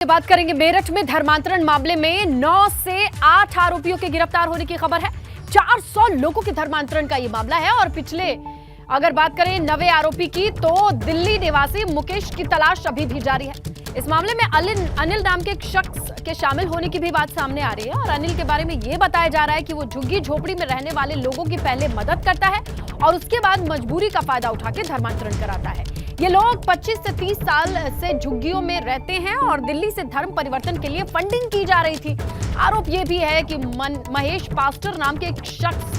बात करेंगे मेरठ में धर्मांतरण मामले में 9 से 8 आरोपियों के गिरफ्तार होने की खबर है। 400 लोगों के धर्मांतरण का ये मामला है और पिछले अगर बात करें नवे आरोपी की तो दिल्ली निवासी मुकेश की तलाश अभी भी जारी है। इस मामले में अनिल नाम के एक शख्स के शामिल होने की भी बात सामने आ रही है और अनिल के बारे में ये बताया जा रहा है कि वो झुग्गी झोपड़ी में रहने वाले लोगों की पहले मदद करता है और उसके बाद मजबूरी का फायदा उठा के धर्मांतरण कराता है। ये लोग 25 से 30 साल से झुग्गियों में रहते हैं और दिल्ली से धर्म परिवर्तन के लिए फंडिंग की जा रही थी। आरोप ये भी है कि महेश पास्टर नाम के एक शख्स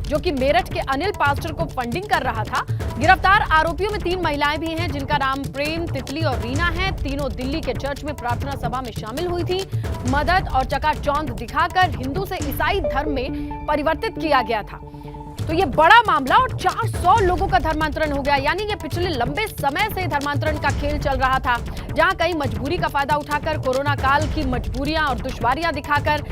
जो कि मेरठ के अनिल पास्टर को फंडिंग कर रहा था। गिरफ्तार आरोपियों में 3 महिलाएं भी हैं जिनका नाम प्रेम, तितली और रीना है। तीनों दिल्ली के चर्च में प्रार्थना सभा में शामिल हुई थी। मदद और चकाचौंध दिखाकर हिंदू से ईसाई धर्म में परिवर्तित किया गया था। तो ये बड़ा मामला और 400 लोगों का धर्मांतरण हो गया, यानी ये पिछले लंबे समय से धर्मांतरण का खेल चल रहा था, जहां कई मजबूरी का फायदा उठाकर कोरोना काल की मजबूरियां और दुश्वारियां दिखाकर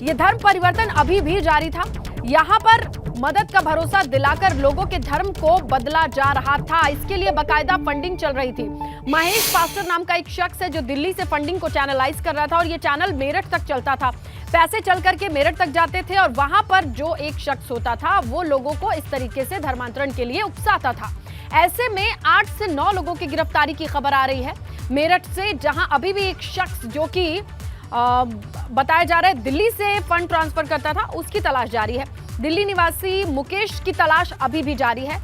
ये धर्म परिवर्तन अभी भी जारी था। यहां पर मदद का भरोसा दिलाकर लोगों के धर्म को बदला जा रहा था। इसके लिए बाकायदा फंडिंग चल रही थी। महेश पास्टर नाम का एक शख्स है जो दिल्ली से फंडिंग को चैनलाइज कर रहा था और ये चैनल मेरठ तक चलता था। पैसे चल करके मेरठ तक जाते थे और वहां पर जो एक शख्स होता था वो लोगों को इस तरीके से धर्मांतरण के लिए उकसाता था। ऐसे में 8 से 9 लोगों की गिरफ्तारी की खबर आ रही है मेरठ से, जहां अभी भी एक शख्स जो कि बताया जा रहा है दिल्ली से फंड ट्रांसफर करता था, उसकी तलाश जारी है। दिल्ली निवासी मुकेश की तलाश अभी भी जारी है।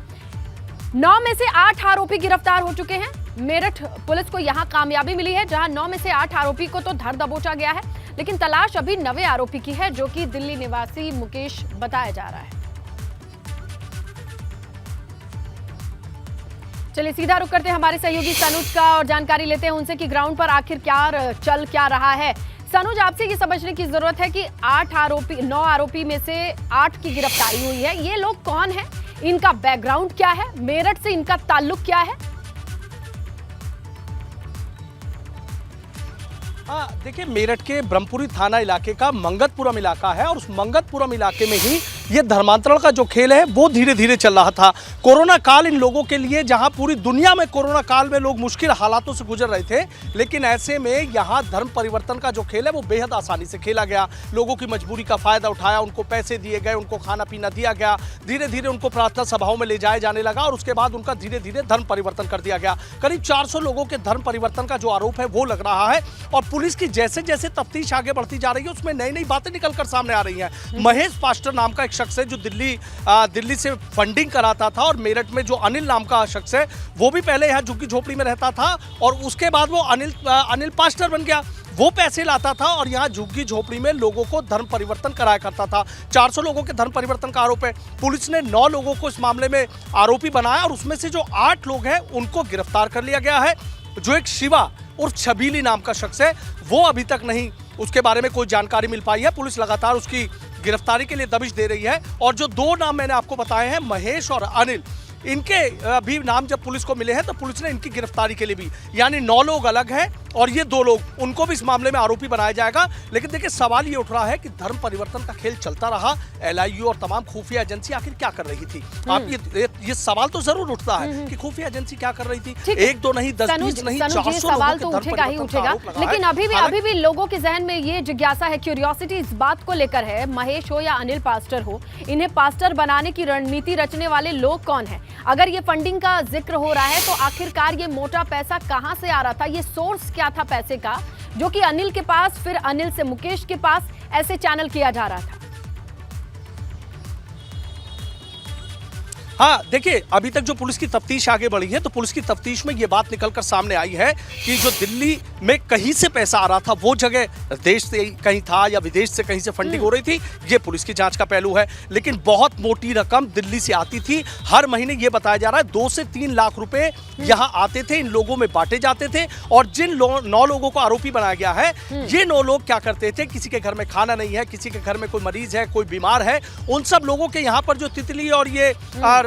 9 में से 8 आरोपी गिरफ्तार हो चुके हैं। मेरठ पुलिस को यहां कामयाबी मिली है, जहां 9 में से 8 आरोपी को तो धर दबोचा गया है, लेकिन तलाश अभी नवे आरोपी की है जो कि दिल्ली निवासी मुकेश बताया जा रहा है। चलिए सीधा रुक करते हैं हमारे सहयोगी सनुज का और जानकारी लेते हैं उनसे कि ग्राउंड पर आखिर क्या रहा है। सनुज, आपसे ये समझने की जरूरत है कि 9 आरोपी में से 8 की गिरफ्तारी हुई है। ये लोग कौन हैं? इनका बैकग्राउंड क्या है? मेरठ से इनका ताल्लुक क्या है? देखिए, मेरठ के ब्रह्मपुरी थाना इलाके का मंगतपुरम इलाका है और उस मंगतपुरम इलाके में ही ये धर्मांतरण का जो खेल है वो धीरे धीरे चल रहा था। कोरोना काल इन लोगों के लिए, जहां पूरी दुनिया में कोरोना काल में लोग मुश्किल हालातों से गुजर रहे थे, लेकिन ऐसे में यहाँ धर्म परिवर्तन का जो खेल है वो बेहद आसानी से खेला गया। लोगों की मजबूरी का फायदा उठाया, उनको पैसे दिए गए, उनको खाना पीना दिया गया, धीरे धीरे उनको प्रार्थना सभाओं में ले जाया जाने लगा और उसके बाद उनका धीरे धीरे धर्म परिवर्तन कर दिया गया। करीब 400 लोगों के धर्म परिवर्तन का जो आरोप है वो लग रहा है और पुलिस की जैसे जैसे तफ्तीश आगे बढ़ती जा रही है उसमें नई नई बातें निकल कर सामने आ रही हैं। महेश पास्टर नाम का एक शख्स है जो दिल्ली से फंडिंग कराता था और मेरठ में जो अनिल नाम का शख्स है वो भी पहले यहाँ झुग्गी झोपड़ी में रहता था और उसके बाद वो अनिल पास्टर बन गया। वो पैसे लाता था और यहाँ झुग्गी झोपड़ी में लोगों को धर्म परिवर्तन कराया करता था। 400 लोगों के धर्म परिवर्तन का आरोप है। पुलिस ने 9 लोगों को इस मामले में आरोपी बनाया और उसमें से जो 8 लोग हैं उनको गिरफ्तार कर लिया गया है। जो एक शिवा उर्फ छबीली नाम का शख्स है वो अभी तक नहीं, उसके बारे में कोई जानकारी मिल पाई है। पुलिस लगातार उसकी गिरफ्तारी के लिए दबिश दे रही है और जो 2 नाम मैंने आपको बताए हैं, महेश और अनिल, इनके भी नाम जब पुलिस को मिले हैं तो पुलिस ने इनकी गिरफ्तारी के लिए भी, यानी 9 लोग अलग हैं और ये 2 लोग, उनको भी इस मामले में आरोपी बनाया जाएगा। लेकिन देखिए, सवाल ये उठ रहा है कि धर्म परिवर्तन का खेल चलता रहा, LIU और तमाम खुफिया एजेंसी आखिर क्या कर रही थी? आप ये सवाल तो जरूर उठता है कि खुफिया एजेंसी क्या कर रही थी? 1 2 नहीं, 10 20 नहीं, 400 सवाल तो उठेगा ही उठेगा, लेकिन अभी भी लोगों के जहन में ये जिज्ञासा है, क्यूरियोसिटी इस बात को लेकर है, महेश हो या अनिल पास्टर हो, इन्हें पास्टर बनाने की रणनीति रचने वाले लोग कौन है? अगर ये फंडिंग का जिक्र हो रहा है तो आखिरकार ये मोटा पैसा कहां से आ रहा था? ये सोर्स क्या था पैसे का, जो कि अनिल के पास, फिर अनिल से मुकेश के पास ऐसे चैनल किया जा रहा था? हाँ, देखिए, अभी तक जो पुलिस की तफ्तीश आगे बढ़ी है तो पुलिस की तफ्तीश में ये बात निकलकर सामने आई है कि जो दिल्ली में कहीं से पैसा आ रहा था वो जगह देश से कहीं था या विदेश से कहीं से फंडिंग हो रही थी, ये पुलिस की जांच का पहलू है। लेकिन बहुत मोटी रकम दिल्ली से आती थी। हर महीने ये बताया जा रहा है 2 से 3 लाख रुपए यहाँ आते थे, इन लोगों में बांटे जाते थे और जिन 9 लोगों को आरोपी बनाया गया है, ये 9 लोग क्या करते थे, किसी के घर में खाना नहीं है, किसी के घर में कोई मरीज है, कोई बीमार है, उन सब लोगों के यहाँ पर जो तितली और ये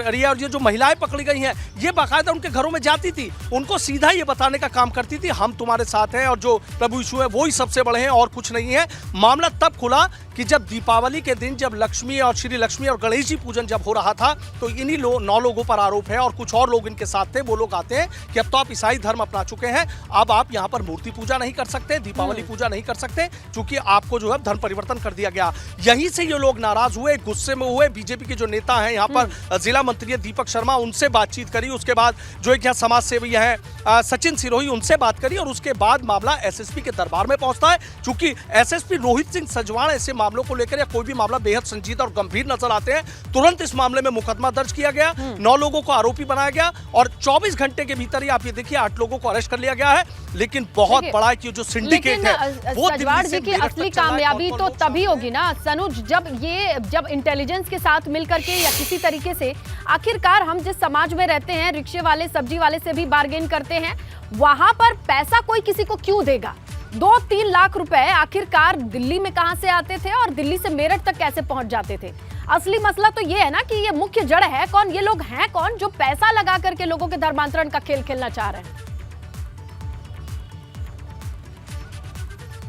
रही है। और ये जो महिलाएं पकड़ी गई हैं, ये बाकायदा उनके घरों में जाती थी, उनको सीधा ये बताने का काम करती थी, हम तुम्हारे साथ हैं और जो प्रभु यीशु है वो ही सबसे बड़े हैं और कुछ नहीं है। मामला तब खुला कि जब दीपावली के दिन जब लक्ष्मी और श्री लक्ष्मी और गणेश जी पूजन जब हो रहा था, तो इन्हीं 9 लोगों पर आरोप है और कुछ और लोग इनके साथ थे। वो लोग आते हैं कि अब तो आप ईसाई धर्म अपना चुके हैं, अब आप यहाँ पर मूर्ति पूजा नहीं कर सकते, दीपावली पूजा नहीं कर सकते, क्योंकि आपको जो है धर्म परिवर्तन कर दिया गया। यहीं से ये लोग नाराज हुए, गुस्से में हुए। बीजेपी के जो नेता हैं यहाँ पर जिला मंत्री दीपक शर्मा, उनसे बातचीत करी। उसके बाद जो एक यहाँ समाज सेवी है सचिन सिरोही, उनसे बात करी और उसके बाद मामला एसएसपी के दरबार में पहुंचता है। चूंकि एसएसपी रोहित सिंह सजवाण ऐसे मामलों को लेकर या कोई भी मामला बेहद संजीदा और गंभीर नजर आते हैं, तुरंत इस मामले में मुकदमा दर्ज किया गया, 9 लोगों को आरोपी बनाया गया और 24 घंटे के भीतर ही आप ये देखिए 8 लोगों को अरेस्ट कर लिया गया है। लेकिन बहुत बड़ा कि जो सिंडिकेट है वो सजवाड़ जी की असली कामयाबी तो तभी होगी ना सनुज, जब इंटेलिजेंस के साथ मिलकर के या किसी तरीके से, आखिरकार हम जिस समाज में रहते हैं, रिक्शे वाले सब्जी वाले से भी बार्गेन करते हैं, वहां पर पैसा कोई किसी को क्यों देगा? 2-3 लाख रुपए आखिरकार दिल्ली में कहां से आते थे और दिल्ली से मेरठ तक कैसे पहुंच जाते थे? असली मसला तो ये है ना कि ये मुख्य जड़ है कौन, ये लोग हैं कौन जो पैसा लगा करके लोगों के धर्मांतरण का खेल खेलना चाह रहे हैं?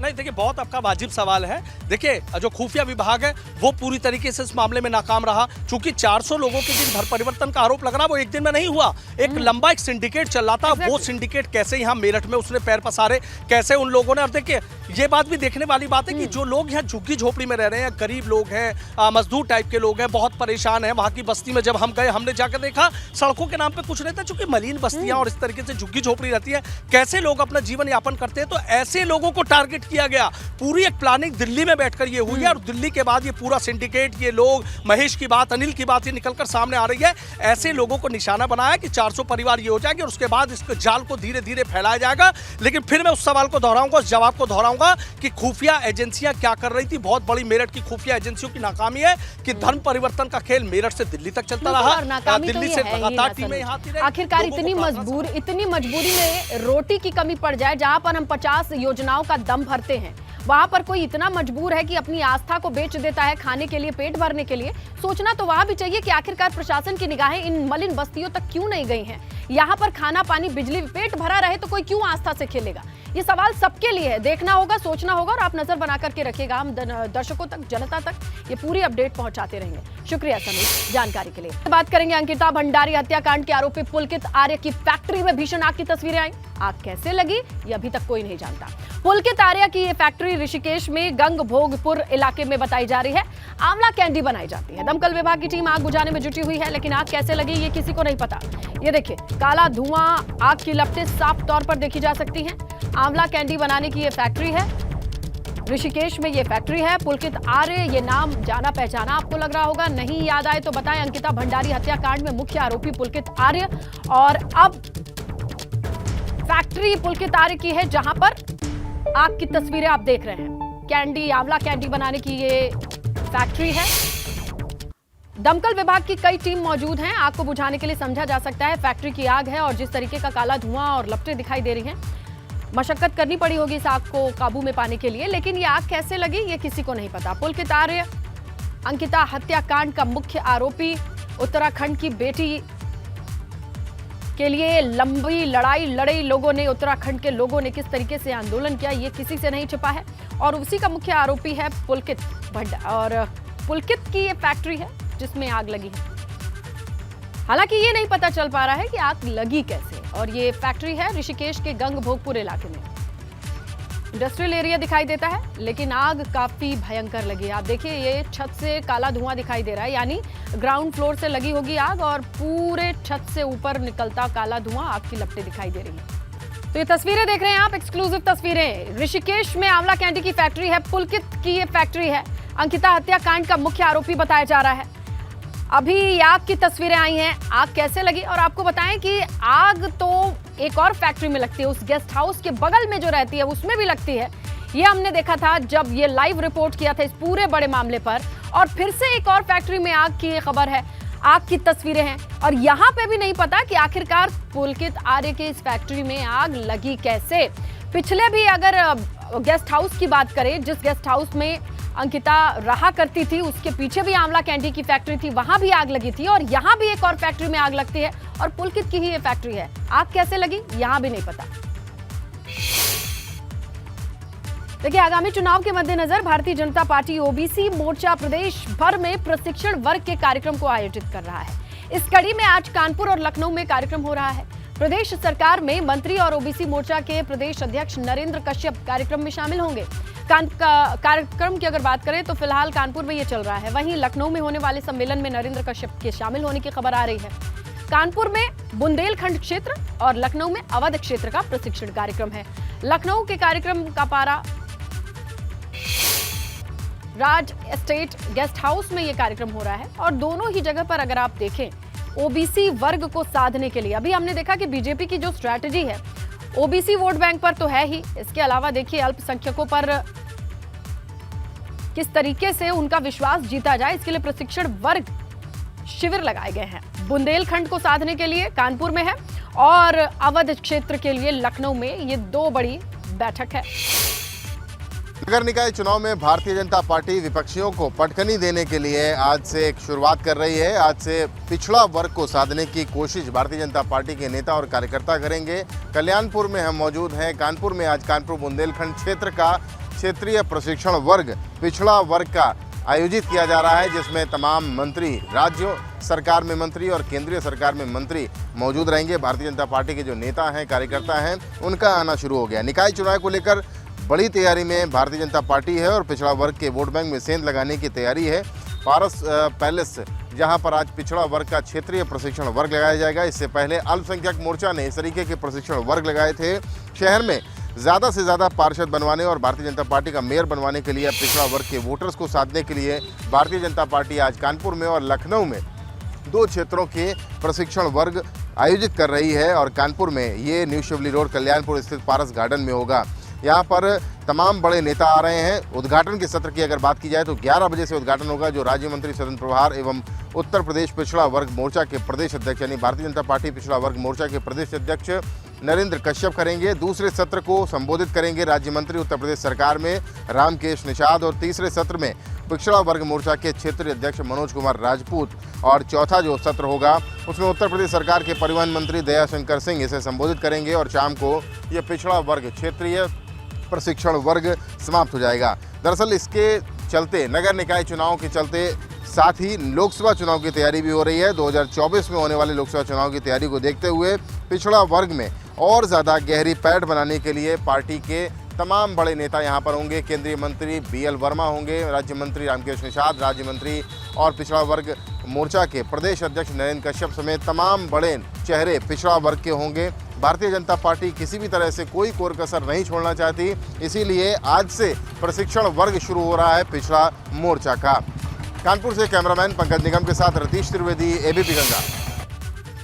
नहीं, देखिए बहुत आपका वाजिब सवाल है। देखिए जो खुफिया विभाग है वो पूरी तरीके से इस मामले में नाकाम रहा। चूंकि 400 लोगों के जिन धर्म परिवर्तन का आरोप लग रहा वो एक दिन में नहीं हुआ, एक लंबा एक सिंडिकेट चल रहा था। वो सिंडिकेट कैसे यहाँ मेरठ में उसने पैर पसारे, कैसे उन लोगों ने, और देखिए ये बात भी देखने वाली बात है कि जो लोग यहाँ झुग्गी झोपड़ी में रह रहे हैं, गरीब लोग हैं, मजदूर टाइप के लोग हैं, बहुत परेशान हैं। वहाँ की बस्ती में जब हम गए, हमने जाकर देखा सड़कों के नाम पे कुछ नहीं था, चूंकि मलिन बस्तियां और इस तरीके से झुग्गी झोपड़ी रहती है, कैसे लोग अपना जीवन यापन करते हैं। तो ऐसे लोगों को टारगेट किया गया। पूरी एक प्लानिंग दिल्ली में बैठकर ये हुई है और दिल्ली के बाद ये पूरा सिंडिकेट, ये लोग, महेश की बात, अनिल की बात ये निकलकर सामने आ रही है। ऐसे लोगों को निशाना बनाया कि 400 परिवार ये हो जाएंगे और उसके बाद इसके जाल को धीरे धीरे फैलाया जाएगा। लेकिन फिर मैं उस सवाल को दोहराऊंगा, उस जवाब को दोहराऊंगा कि खुफिया एजेंसियां क्या कर रही थी। बहुत बड़ी मेरठ की खुफिया एजेंसियों की नाकामी है कि धर्म परिवर्तन का खेल मेरठ से दिल्ली तक चलता रहा, दिल्ली से लगातार टीमें यहाँ आती रही। आखिरकार इतनी मजबूरी में रोटी की कमी पड़ जाए, जहां पर हम 50 योजनाओं का दम भरते हैं, वहां पर कोई इतना मजबूर है कि अपनी आस्था को बेच देता है खाने के लिए, पेट भरने के लिए। सोचना तो वहां भी चाहिए कि आखिरकार प्रशासन की निगाहें इन मलिन बस्तियों तक क्यों नहीं गई हैं। यहाँ पर खाना पानी बिजली पेट भरा रहे तो कोई क्यों आस्था से खेलेगा? ये सवाल सबके लिए है, देखना होगा, सोचना होगा और आप नजर बना करके रखिएगा। हम दर्शकों तक, जनता तक ये पूरी अपडेट पहुंचाते रहेंगे। शुक्रिया समीर जानकारी के लिए। बात करेंगे अंकिता भंडारी हत्याकांड के आरोपी पुलकित आर्य की फैक्ट्री में भीषण आग की तस्वीरें आई। आग कैसे लगी ये अभी तक कोई नहीं जानता। पुलकित आर्य की ये फैक्ट्री ऋषिकेश में गंगभोगपुर इलाके में बताई जा रही है। आंवला कैंडी बनाई जाती है। दमकल विभाग की टीम आग बुझाने में जुटी हुई है, लेकिन आग कैसे लगी ये किसी को नहीं पता। ये देखिए, काला धुआं, आग की लपटें साफ तौर पर देखी जा सकती हैं। आंवला कैंडी बनाने की ये फैक्ट्री है, ऋषिकेश में ये फैक्ट्री है। पुलकित आर्य, ये नाम जाना पहचाना आपको लग रहा होगा, नहीं याद आए तो बताएं। अंकिता भंडारी हत्याकांड में मुख्य आरोपी पुलकित आर्य, और अब फैक्ट्री पुलकित आर्य की है जहां पर आग की तस्वीरें आप देख रहे हैं। कैंडी, आंवला कैंडी बनाने की ये फैक्ट्री है। दमकल विभाग की कई टीम मौजूद हैं। आग को बुझाने के लिए समझा जा सकता है फैक्ट्री की आग है, और जिस तरीके का काला धुआं और लपटें दिखाई दे रही हैं, मशक्कत करनी पड़ी होगी इस आग को काबू में पाने के लिए। लेकिन ये आग कैसे लगी ये किसी को नहीं पता। पुलकित आर्य अंकिता हत्याकांड का मुख्य आरोपी, उत्तराखंड की बेटी के लिए लंबी लड़ाई लड़े लोगों ने, उत्तराखंड के लोगों ने किस तरीके से आंदोलन किया ये किसी से नहीं छिपा है, और उसी का मुख्य आरोपी है पुलकित भंडारी। और पुलकित की ये फैक्ट्री है जिसमें आग लगी है। हालांकि ये नहीं पता चल पा रहा है कि आग लगी कैसे, और ये फैक्ट्री है ऋषिकेश के गंगभोगपुर इलाके में। इंडस्ट्रियल एरिया दिखाई देता है, लेकिन आग काफी भयंकर लगी। आप देखिए, ये छत से काला धुआं दिखाई दे रहा है, यानी ग्राउंड फ्लोर से लगी होगी आग और पूरे छत से ऊपर निकलता काला धुआं, आग की लपटें दिखाई दे रही है। तो ये तस्वीरें देख रहे हैं आप, एक्सक्लूसिव तस्वीरें। ऋषिकेश में आंवला कैंडी की फैक्ट्री है, पुलकित की ये फैक्ट्री है। अंकिता हत्याकांड का मुख्य आरोपी बताया जा रहा है। अभी आग की तस्वीरें आई हैं, आग कैसे लगी, और आपको बताएं कि आग तो एक और फैक्ट्री में लगती है, उस गेस्ट हाउस के बगल में जो रहती है उसमें भी लगती है। ये हमने देखा था जब ये लाइव रिपोर्ट किया था इस पूरे बड़े मामले पर, और फिर से एक और फैक्ट्री में आग की खबर है, आग की तस्वीरें हैं, और यहाँ पे भी नहीं पता कि आखिरकार पुलकित आर्य के इस फैक्ट्री में आग लगी कैसे। पिछले भी अगर गेस्ट हाउस की बात करें, जिस गेस्ट हाउस में अंकिता रहा करती थी, उसके पीछे भी आंवला कैंडी की फैक्ट्री थी, वहां भी आग लगी थी और यहां भी एक और फैक्ट्री में आग लगती है और पुलकित की ही ये फैक्ट्री है। आग कैसे लगी यहां भी नहीं पता। देखिए, आगामी चुनाव के मद्देनजर भारतीय जनता पार्टी ओबीसी मोर्चा प्रदेश भर में प्रशिक्षण वर्ग के कार्यक्रम को आयोजित कर रहा है। इस कड़ी में आज कानपुर और लखनऊ में कार्यक्रम हो रहा है। प्रदेश सरकार में मंत्री और ओबीसी मोर्चा के प्रदेश अध्यक्ष नरेंद्र कश्यप कार्यक्रम में शामिल होंगे। कार्यक्रम की अगर बात करें तो फिलहाल कानपुर में ये चल रहा है, वहीं लखनऊ में होने वाले सम्मेलन में नरेंद्र कश्यप के शामिल होने की खबर आ रही है। कानपुर में बुंदेलखंड क्षेत्र और लखनऊ में अवध क्षेत्र का प्रशिक्षण कार्यक्रम है। लखनऊ के कार्यक्रम का पारा राज एस्टेट गेस्ट हाउस में यह कार्यक्रम हो रहा है और दोनों ही जगह पर अगर आप देखें ओबीसी वर्ग को साधने के लिए, अभी हमने देखा कि बीजेपी की जो स्ट्रैटेजी है ओबीसी वोट बैंक पर तो है ही, इसके अलावा देखिए अल्पसंख्यकों पर किस तरीके से उनका विश्वास जीता जाए, इसके लिए प्रशिक्षण वर्ग शिविर लगाए गए हैं। बुंदेलखंड को साधने के लिए कानपुर में है और अवध क्षेत्र के लिए लखनऊ में ये दो बड़ी बैठक है। नगर निकाय चुनाव में भारतीय जनता पार्टी विपक्षियों को पटखनी देने के लिए आज से एक शुरुआत कर रही है। आज से पिछड़ा वर्ग को साधने की कोशिश भारतीय जनता पार्टी के नेता और कार्यकर्ता करेंगे। कल्याणपुर में हम मौजूद हैं। कानपुर में आज कानपुर बुंदेलखंड क्षेत्र का क्षेत्रीय प्रशिक्षण वर्ग पिछड़ा वर्ग का आयोजित किया जा रहा है, जिसमें तमाम मंत्री, राज्य सरकार में मंत्री और केंद्रीय सरकार में मंत्री मौजूद रहेंगे। भारतीय जनता पार्टी के जो नेता हैं, कार्यकर्ता हैं, उनका आना शुरू हो गया। निकाय चुनाव को लेकर बड़ी तैयारी में भारतीय जनता पार्टी है और पिछड़ा वर्ग के वोट बैंक में सेंध लगाने की तैयारी है। पारस पैलेस, जहां पर आज पिछड़ा वर्ग का क्षेत्रीय प्रशिक्षण वर्ग लगाया जाएगा। इससे पहले अल्पसंख्यक मोर्चा ने इस तरीके के प्रशिक्षण वर्ग लगाए थे। शहर में ज़्यादा से ज़्यादा पार्षद बनवाने और भारतीय जनता पार्टी का मेयर बनवाने के लिए, पिछड़ा वर्ग के वोटर्स को साधने के लिए भारतीय जनता पार्टी आज कानपुर में और लखनऊ में दो क्षेत्रों के प्रशिक्षण वर्ग आयोजित कर रही है। और कानपुर में ये न्यू शिवली रोड कल्याणपुर स्थित पारस गार्डन में होगा। यहाँ पर तमाम बड़े नेता आ रहे हैं। उद्घाटन के सत्र की अगर बात की जाए तो 11 बजे से उद्घाटन होगा, जो राज्य मंत्री सदन प्रभार एवं उत्तर प्रदेश पिछड़ा वर्ग मोर्चा के प्रदेश अध्यक्ष यानी भारतीय जनता पार्टी पिछड़ा वर्ग मोर्चा के प्रदेश अध्यक्ष नरेंद्र कश्यप करेंगे। दूसरे सत्र को संबोधित करेंगे राज्य मंत्री उत्तर प्रदेश सरकार में रामकेश निषाद और तीसरे सत्र में पिछड़ा वर्ग मोर्चा के क्षेत्रीय अध्यक्ष मनोज कुमार राजपूत। और चौथा जो सत्र होगा उसमें उत्तर प्रदेश सरकार के परिवहन मंत्री दयाशंकर सिंह इसे संबोधित करेंगे और शाम को ये पिछड़ा वर्ग क्षेत्रीय प्रशिक्षण वर्ग समाप्त हो जाएगा। दरअसल इसके चलते, नगर निकाय चुनाव के चलते, साथ ही लोकसभा चुनाव की तैयारी भी हो रही है। 2024 में होने वाले लोकसभा चुनाव की तैयारी को देखते हुए पिछड़ा वर्ग में और ज़्यादा गहरी पैठ बनाने के लिए पार्टी के तमाम बड़े नेता यहाँ पर होंगे। केंद्रीय मंत्री BL वर्मा होंगे, राज्य मंत्री रामकेश निषाद, राज्य मंत्री और पिछड़ा वर्ग मोर्चा के प्रदेश अध्यक्ष नरेंद्र कश्यप समेत तमाम बड़े चेहरे पिछड़ा वर्ग के होंगे। भारतीय जनता पार्टी किसी भी तरह से कोई कोर कसर नहीं छोड़ना चाहती, इसीलिए आज से प्रशिक्षण वर्ग शुरू हो रहा है पिछड़ा मोर्चा का। कानपुर से कैमरामैन पंकज निगम के साथ रतीश त्रिवेदी, ABP गंगा।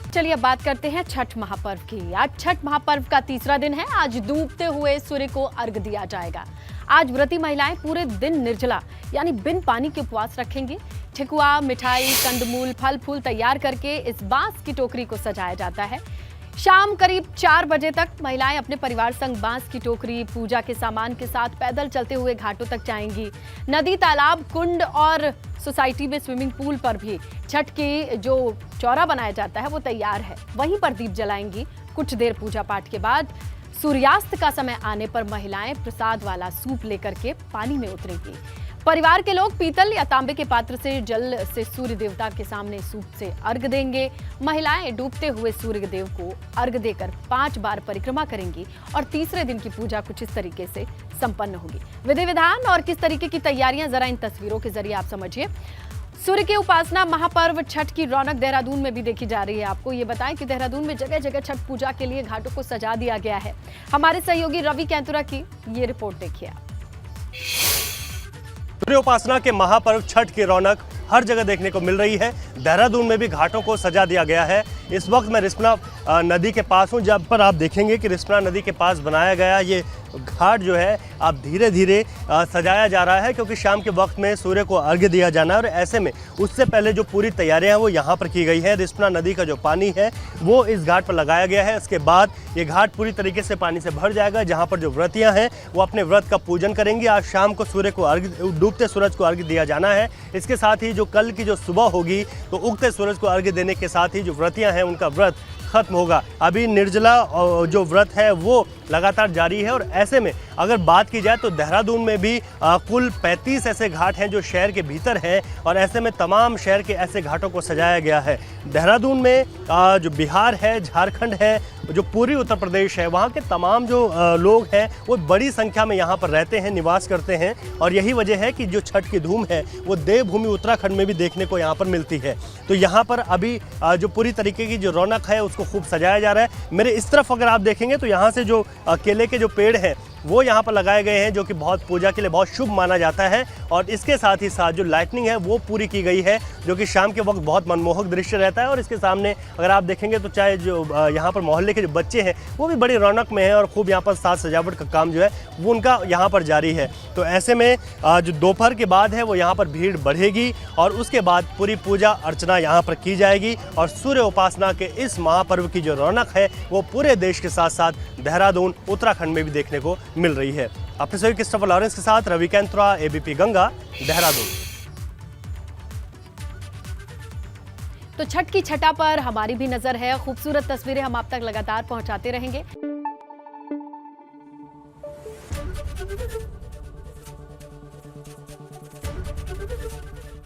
चलिए अब बात करते हैं छठ महापर्व की। आज छठ महापर्व का तीसरा दिन है। आज डूबते हुए सूर्य को अर्घ दिया जाएगा। आज व्रती महिलाएं पूरे दिन निर्जला यानी बिन पानी के उपवास रखेंगी। ठेकुआ, मिठाई, कंदमूल, फल फूल तैयार करके इस बांस की टोकरी को सजाया जाता है। शाम करीब 4 बजे तक महिलाएं अपने परिवार संग बांस की टोकरी, पूजा के सामान के साथ पैदल चलते हुए घाटों तक जाएंगी। नदी, तालाब, कुंड और सोसाइटी में स्विमिंग पूल पर भी छठ की जो चौरा बनाया जाता है वो तैयार है, वहीं पर दीप जलाएंगी। कुछ देर पूजा पाठ के बाद सूर्यास्त का समय आने पर महिलाएं प्रसाद वाला सूप लेकर के पानी में उतरेंगी। परिवार के लोग पीतल या तांबे के पात्र से जल से सूर्य देवता के सामने सूप से अर्घ देंगे। महिलाएं डूबते हुए सूर्य देव को अर्घ देकर 5 बार परिक्रमा करेंगी और तीसरे दिन की पूजा कुछ इस तरीके से संपन्न होगी। विधि विधान और किस तरीके की तैयारियां जरा इन तस्वीरों के जरिए आप समझिए। सूर्य की उपासना महापर्व छठ की रौनक देहरादून में भी देखी जा रही है। आपको ये बताएं कि देहरादून में जगह जगह छठ पूजा के लिए घाटों को सजा दिया गया है। हमारे सहयोगी रवि कैंतुरा की ये रिपोर्ट देखिए। सूर्य उपासना के महापर्व छठ की रौनक हर जगह देखने को मिल रही है। देहरादून में भी घाटों को सजा दिया गया है। इस वक्त मैं रिस्पना नदी के पास हूं, जहां पर आप देखेंगे कि रिस्पना नदी के पास बनाया गया ये घाट जो है अब धीरे धीरे सजाया जा रहा है, क्योंकि शाम के वक्त में सूर्य को अर्घ्य दिया जाना है और ऐसे में उससे पहले जो पूरी तैयारियां हैं वो यहाँ पर की गई है। रिस्पना नदी का जो पानी है वो इस घाट पर लगाया गया है। इसके बाद ये घाट पूरी तरीके से पानी से भर जाएगा, जहाँ पर जो व्रतियाँ हैं वो अपने व्रत का पूजन करेंगी। आज शाम को सूर्य को अर्घ्य, डूबते सूरज को अर्घ्य दिया जाना है। इसके साथ ही जो कल की जो सुबह होगी तो उगते सूरज को अर्घ्य देने के साथ ही जो व्रतियाँ हैं उनका व्रत खत्म होगा। अभी निर्जला जो व्रत है वो लगातार जारी है और ऐसे में अगर बात की जाए तो देहरादून में भी कुल 35 ऐसे घाट हैं जो शहर के भीतर हैं और ऐसे में तमाम शहर के ऐसे घाटों को सजाया गया है। देहरादून में जो बिहार है, झारखंड है, जो पूर्वी उत्तर प्रदेश है, वहाँ के तमाम जो लोग हैं वो बड़ी संख्या में यहाँ पर रहते हैं, निवास करते हैं और यही वजह है कि जो छठ की धूम है वो देवभूमि उत्तराखंड में भी देखने को यहाँ पर मिलती है। तो यहाँ पर अभी जो पूरी तरीके की जो रौनक है उसको खूब सजाया जा रहा है। मेरे इस तरफ अगर आप देखेंगे तो यहाँ से जो केले के जो पेड़ हैं वो यहाँ पर लगाए गए हैं, जो कि बहुत पूजा के लिए बहुत शुभ माना जाता है और इसके साथ ही साथ जो लाइटनिंग है वो पूरी की गई है, जो कि शाम के वक्त बहुत मनमोहक दृश्य रहता है। और इसके सामने अगर आप देखेंगे तो चाहे जो यहाँ पर मोहल्ले के जो बच्चे हैं वो भी बड़ी रौनक में हैं और खूब यहाँ पर साज सजावट का काम जो है वो उनका यहाँ पर जारी है। तो ऐसे में जो दोपहर के बाद है वो यहाँ पर भीड़ बढ़ेगी और उसके बाद पूरी पूजा अर्चना यहाँ पर की जाएगी और सूर्य उपासना के इस महापर्व की जो रौनक है वो पूरे देश के साथ साथ देहरादून उत्तराखंड में भी देखने को मिल रही है। अपने सभी क्रिस्टोफर लॉरेंस के साथ रवि कैंत्रा, एबीपी गंगा, देहरादून। तो छठ की छटा पर हमारी भी नजर है। खूबसूरत तस्वीरें हम आप तक लगातार पहुंचाते रहेंगे।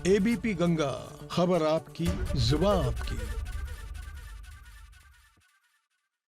एबीपी गंगा, खबर आपकी, जुबान आपकी।